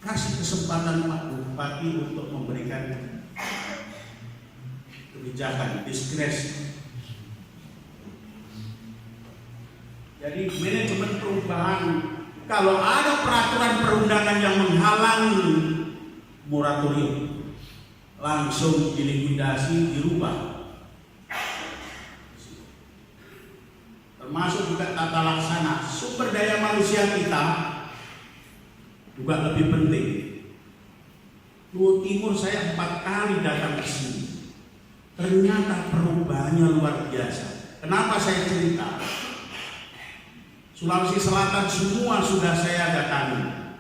kasih kesempatan Pak Bupati untuk memberikan kebijakan diskresi. Jadi manajemen perubahan, kalau ada peraturan perundangan yang menghalangi moratorium, langsung dilikuidasi, dirubah. Termasuk juga tata laksana, sumber daya manusia kita juga lebih penting. Luhut Timur saya 4 kali datang ke sini, ternyata perubahannya luar biasa. Kenapa saya cerita? Sulawesi Selatan semua sudah saya datangi.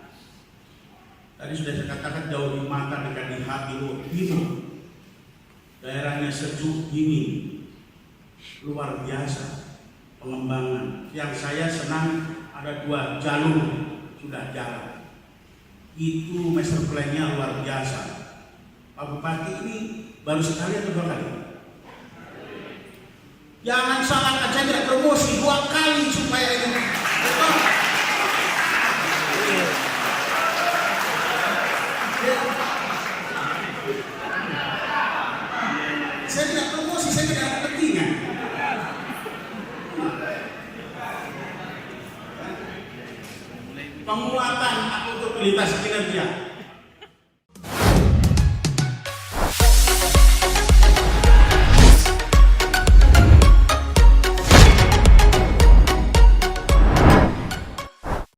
Tadi sudah saya katakan jauh di mata, dekat di hati. Luhut Timur, daerahnya sejuk, dingin, luar biasa. Pengembangan yang saya senang, ada 2 jalur sudah jalan. Itu master plan-nya luar biasa. Pak Bupati ini baru sekali atau 2 kali? Jangan salahkan, saya tidak promosi 2 kali supaya ini. Saya tidak promosi, saya tidak ada kepentingan. Penguatan akuntabilitas kinerja.